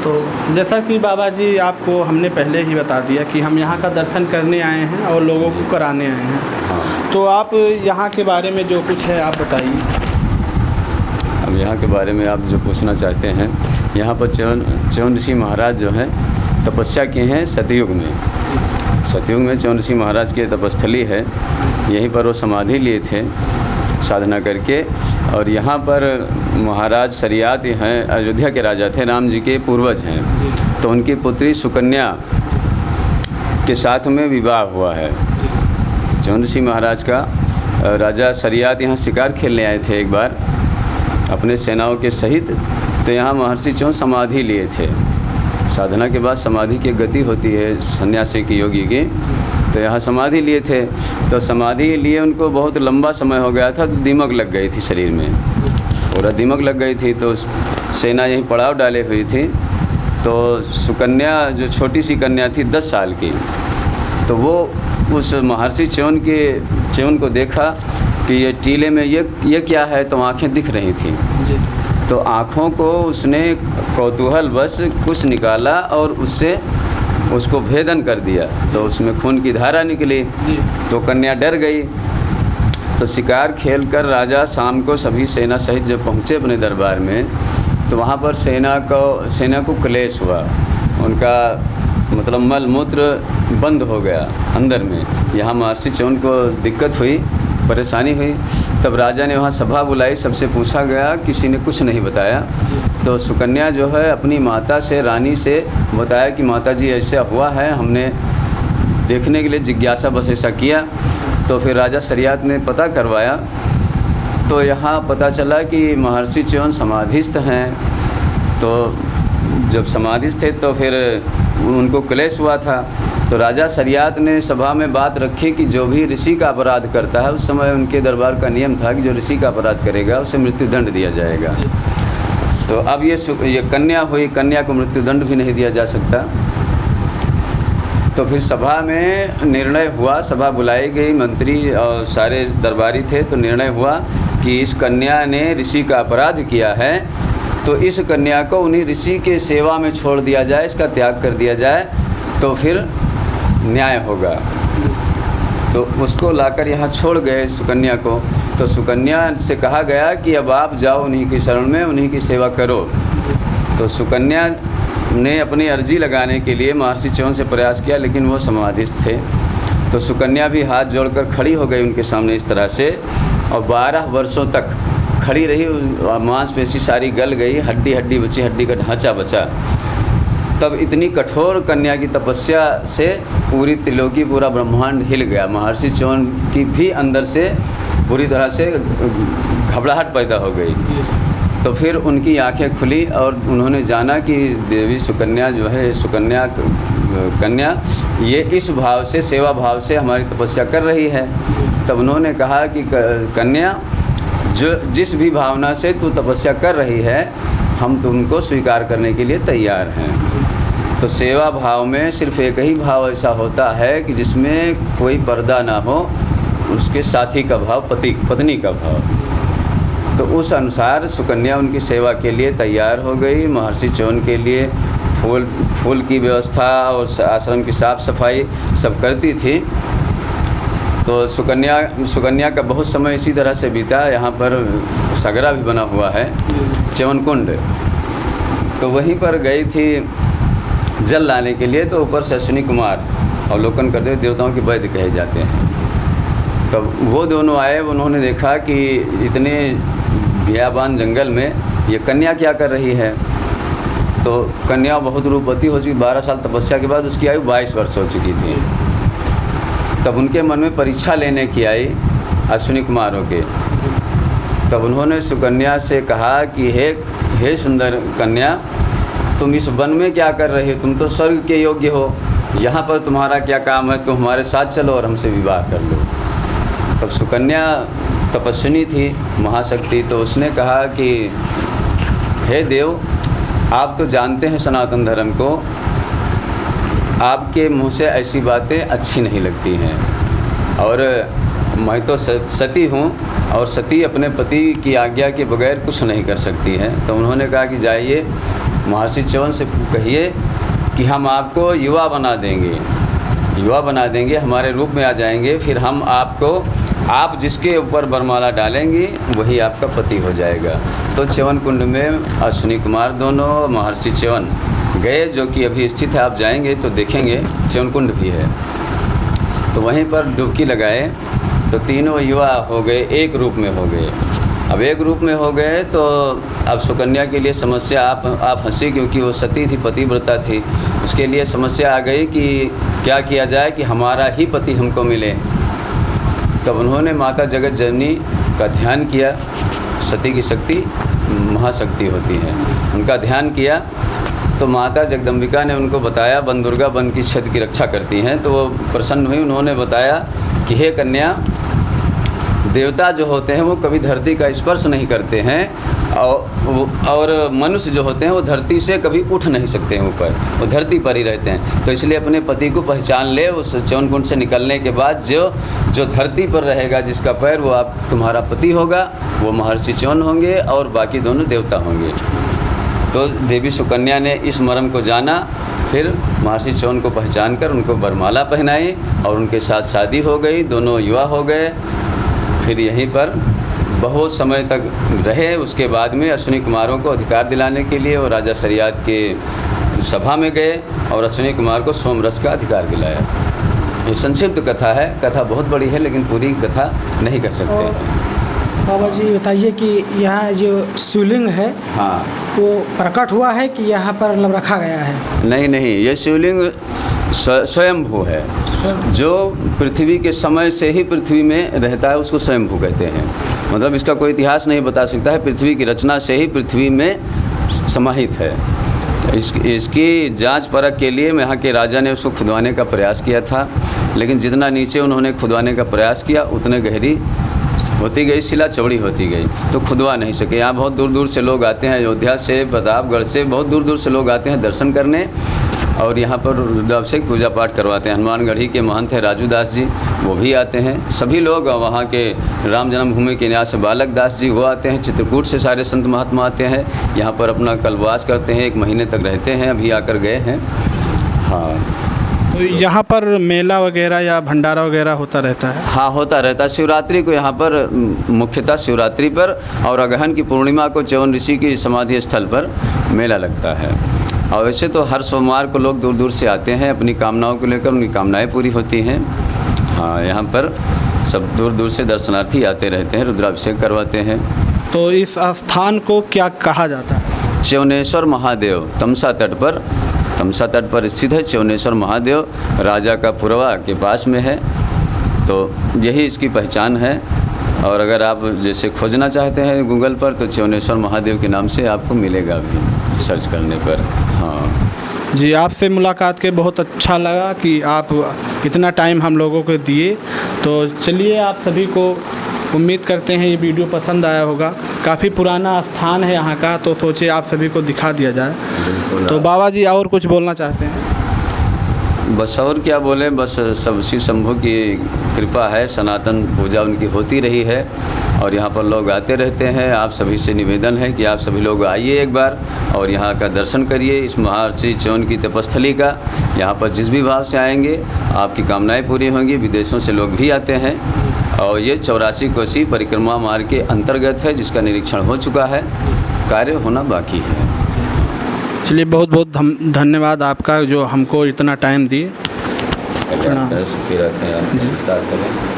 तो जैसा कि बाबा जी आपको हमने पहले ही बता दिया कि हम यहाँ का दर्शन करने आए हैं और लोगों को कराने आए हैं। हाँ। तो आप यहाँ के बारे में जो कुछ है आप बताइए। अब यहाँ के बारे में आप जो पूछना चाहते हैं, यहाँ पर च्यवन ऋषि महाराज जो हैं तपस्या किए हैं सतयुग में। सतयुग में च्यवन ऋषि महाराज की तपस्थली है, यहीं पर वो समाधि लिए थे साधना करके। और यहाँ पर महाराज शरियात हैं, अयोध्या के राजा थे, राम जी के पूर्वज हैं। तो उनकी पुत्री सुकन्या के साथ में विवाह हुआ है च्यवन ऋषि महाराज का। राजा शरियात यहाँ शिकार खेलने आए थे एक बार अपने सेनाओं के सहित। तो यहाँ महर्षि च्यवन समाधि लिए थे। साधना के बाद समाधि की गति होती है सन्यासी की, योगी की। तो यहाँ समाधि लिए थे। तो समाधि लिए उनको बहुत लंबा समय हो गया था, तो दीमक लग गई थी शरीर में, पूरा दीमक लग गई थी। तो सेना यहीं पड़ाव डाले हुई थी। तो सुकन्या जो छोटी सी कन्या थी 10 साल की, तो वो उस महर्षि च्यवन को देखा कि ये टीले में ये क्या है, तो आँखें दिख रही थी। तो आँखों को उसने कौतूहलवश कुछ निकाला और उसको भेदन कर दिया। तो उसमें खून की धारा निकली। तो कन्या डर गई। तो शिकार खेलकर राजा शाम को सभी सेना सहित जब पहुँचे अपने दरबार में, तो वहाँ पर सेना को क्लेश हुआ। उनका मतलब मल मूत्र बंद हो गया अंदर में। यहाँ महर्षि च्यवन को दिक्कत हुई, परेशानी हुई। तब राजा ने वहाँ सभा बुलाई, सबसे पूछा गया, किसी ने कुछ नहीं बताया। तो सुकन्या जो है अपनी माता से, रानी से बताया कि माता जी ऐसा हुआ है, हमने देखने के लिए जिज्ञासा बस ऐसा किया। तो फिर राजा शरियात ने पता करवाया। तो यहाँ पता चला कि महर्षि च्यवन समाधिस्थ हैं। तो जब समाधिस्थ थे तो फिर उनको क्लेश हुआ था। तो राजा शरियात ने सभा में बात रखी कि जो भी ऋषि का अपराध करता है, उस समय उनके दरबार का नियम था कि जो ऋषि का अपराध करेगा उसे मृत्युदंड दिया जाएगा। तो अब ये कन्या हुई, कन्या को मृत्युदंड भी नहीं दिया जा सकता। तो फिर सभा में निर्णय हुआ, सभा बुलाई गई, मंत्री और सारे दरबारी थे। तो निर्णय हुआ कि इस कन्या ने ऋषि का अपराध किया है, तो इस कन्या को उन्हीं ऋषि के सेवा में छोड़ दिया जाए, इसका त्याग कर दिया जाए, तो फिर न्याय होगा। तो उसको लाकर यहाँ छोड़ गए सुकन्या को। तो सुकन्या से कहा गया कि अब आप जाओ उन्हीं की शरण में, उन्हीं की सेवा करो। तो सुकन्या ने अपनी अर्जी लगाने के लिए महर्षि च्यवन से प्रयास किया, लेकिन वो समाधिस्थ थे। तो सुकन्या भी हाथ जोड़कर खड़ी हो गई उनके सामने इस तरह से, और 12 वर्षों तक खड़ी रही। मांसपेशी सारी गल गई, हड्डी बची, हड्डी का ढांचा बचा। तब इतनी कठोर कन्या की तपस्या से पूरी त्रिलोकी, पूरा ब्रह्मांड हिल गया। महर्षि च्यवन की भी अंदर से पूरी तरह से घबराहट पैदा हो गई। तो फिर उनकी आंखें खुली और उन्होंने जाना कि देवी सुकन्या जो है, कन्या ये इस भाव से, सेवा भाव से हमारी तपस्या कर रही है। तब उन्होंने कहा कि कन्या, जो जिस भी भावना से तू तपस्या कर रही है, हम तुमको स्वीकार करने के लिए तैयार हैं। तो सेवा भाव में सिर्फ एक ही भाव ऐसा होता है कि जिसमें कोई पर्दा ना हो, उसके साथी का भाव, पत्नी का भाव। तो उस अनुसार सुकन्या उनकी सेवा के लिए तैयार हो गई। महर्षि च्यवन के लिए फूल की व्यवस्था और आश्रम की साफ़ सफाई सब करती थी। तो सुकन्या का बहुत समय इसी तरह से बीता। यहाँ पर सगरा भी बना हुआ है, च्यवन कुंड। तो वहीं पर गई थी जल लाने के लिए। तो ऊपर से अश्विनी कुमार अवलोकन करते हुए, देवताओं के वैद्य कहे जाते हैं। तब वो दोनों आए, उन्होंने देखा कि इतने बियाबान जंगल में ये कन्या क्या कर रही है। तो कन्या बहुत रूपवती हो चुकी, 12 साल तपस्या के बाद उसकी आयु 22 वर्ष हो चुकी थी। तब उनके मन में परीक्षा लेने की आई अश्विनी कुमारों के। तब उन्होंने सुकन्या से कहा कि हे सुंदर कन्या, तुम इस वन में क्या कर रही हो? तुम तो स्वर्ग के योग्य हो, यहाँ पर तुम्हारा क्या काम है? तुम हमारे साथ चलो और हमसे विवाह कर लो। तब सुकन्या तपस्विनी थी, महाशक्ति। तो उसने कहा कि हे देव, आप तो जानते हैं सनातन धर्म को, आपके मुँह से ऐसी बातें अच्छी नहीं लगती हैं, और मैं तो सती हूँ, और सती अपने पति की आज्ञा के बगैर कुछ नहीं कर सकती है। तो उन्होंने कहा कि जाइए महर्षि च्यवन से कहिए कि हम आपको युवा बना देंगे, युवा बना देंगे, हमारे रूप में आ जाएंगे, फिर हम आपको, आप जिसके ऊपर वरमाला डालेंगे वही आपका पति हो जाएगा। तो च्यवन कुंड में अश्विनी कुमार दोनों महर्षि च्यवन गए, जो कि अभी स्थित है। आप जाएंगे तो देखेंगे च्यवन कुंड भी है। तो वहीं पर डुबकी लगाए तो तीनों युवा हो गए, एक रूप में हो गए। अब एक रूप में हो गए तो अब सुकन्या के लिए समस्या, आप हंसी, क्योंकि वो सती थी, पतिव्रता थी। उसके लिए समस्या आ गई कि क्या किया जाए कि हमारा ही पति हमको मिले। तब उन्होंने माता जगत जननी का ध्यान किया। सती की शक्ति महाशक्ति होती है, उनका ध्यान किया तो माता जगदम्बिका ने उनको बताया, वन दुर्गा वन की छत की रक्षा करती हैं। तो वो प्रसन्न हुई, उन्होंने बताया कि हे कन्या, देवता जो होते हैं वो कभी धरती का स्पर्श नहीं करते हैं, और मनुष्य जो होते हैं वो धरती से कभी उठ नहीं सकते हैं ऊपर, वो धरती पर ही रहते हैं। तो इसलिए अपने पति को पहचान ले। उस च्यवन कुंड से निकलने के बाद जो धरती पर रहेगा, जिसका पैर, वो आप तुम्हारा पति होगा, वो महर्षि च्यवन होंगे और बाकी दोनों देवता होंगे। तो देवी सुकन्या ने इस मर्म को जाना, फिर महर्षि च्यवन को पहचान कर उनको वरमाला पहनाई और उनके साथ शादी हो गई। दोनों युवा हो गए। फिर यहीं पर बहुत समय तक रहे। उसके बाद में अश्विनी कुमारों को अधिकार दिलाने के लिए वो राजा शरियात के सभा में गए और अश्विनी कुमार को सोमरस का अधिकार दिलाया। ये संक्षिप्त कथा है, कथा बहुत बड़ी है लेकिन पूरी कथा नहीं कर सकते। बाबा जी बताइए कि यहाँ जो शिवलिंग है, हाँ, वो प्रकट हुआ है कि यहाँ पर मतलब रखा गया है? नहीं, ये शिवलिंग स्वयंभू है। जो पृथ्वी के समय से ही पृथ्वी में रहता है, उसको स्वयंभू कहते हैं। मतलब इसका कोई इतिहास नहीं बता सकता है, पृथ्वी की रचना से ही पृथ्वी में समाहित है। इसकी जांच परख के लिए यहाँ के राजा ने उसको खुदवाने का प्रयास किया था, लेकिन जितना नीचे उन्होंने खुदवाने का प्रयास किया उतने गहरी होती गई, शिला चौड़ी होती गई, तो खुदवा नहीं सके। यहाँ बहुत दूर दूर से लोग आते हैं, अयोध्या से, प्रतापगढ़ से, बहुत दूर दूर से लोग आते हैं दर्शन करने और यहाँ पर रुद्राभिषेक पूजा पाठ करवाते हैं। हनुमानगढ़ी के महंत हैं राजू दास जी, वो भी आते हैं। सभी लोग वहाँ के राम जन्मभूमि के न्यास से बालक दास जी वो आते हैं। चित्रकूट से सारे संत महात्मा आते हैं, यहाँ पर अपना कल्पवास करते हैं, 1 महीने तक रहते हैं। अभी आकर गए हैं। हाँ, तो यहाँ पर मेला वगैरह या भंडारा वगैरह होता रहता है? हाँ, होता रहता है। शिवरात्रि को यहाँ पर मुख्यतः शिवरात्रि पर और अगहन की पूर्णिमा को च्यवन ऋषि की समाधि स्थल पर मेला लगता है। और वैसे तो हर सोमवार को लोग दूर दूर से आते हैं अपनी कामनाओं को लेकर, उनकी कामनाएं पूरी होती हैं। हाँ, यहाँ पर सब दूर दूर से दर्शनार्थी आते रहते हैं, रुद्राभिषेक करवाते हैं। तो इस स्थान को क्या कहा जाता है? च्यवनेश्वर महादेव, तमसा तट पर स्थित है। च्यवनेश्वर महादेव राजा का पुरवा के पास में है, तो यही इसकी पहचान है। और अगर आप जैसे खोजना चाहते हैं गूगल पर तो च्यवनेश्वर महादेव के नाम से आपको मिलेगा भी सर्च करने पर। हाँ जी, आपसे मुलाकात के बहुत अच्छा लगा कि आप इतना टाइम हम लोगों को दिए। तो चलिए, आप सभी को उम्मीद करते हैं ये वीडियो पसंद आया होगा। काफ़ी पुराना स्थान है यहाँ का, तो सोचे आप सभी को दिखा दिया जाए। तो बाबा जी और कुछ बोलना चाहते हैं? बस और क्या बोले, बस सब शिव शंभू की कृपा है, सनातन पूजा उनकी होती रही है और यहाँ पर लोग आते रहते हैं। आप सभी से निवेदन है कि आप सभी लोग आइए एक बार और यहाँ का दर्शन करिए, इस महर्षि च्यवन की तपस्थली का। यहाँ पर जिस भी भाव से आएंगे आपकी कामनाएं पूरी होंगी। विदेशों से लोग भी आते हैं और ये 84 कोसी परिक्रमा मार्ग के अंतर्गत है, जिसका निरीक्षण हो चुका है, कार्य होना बाकी है। चलिए, बहुत बहुत धन्यवाद आपका जो हमको इतना टाइम दिए। फिर आते हैं, विस्तार करें।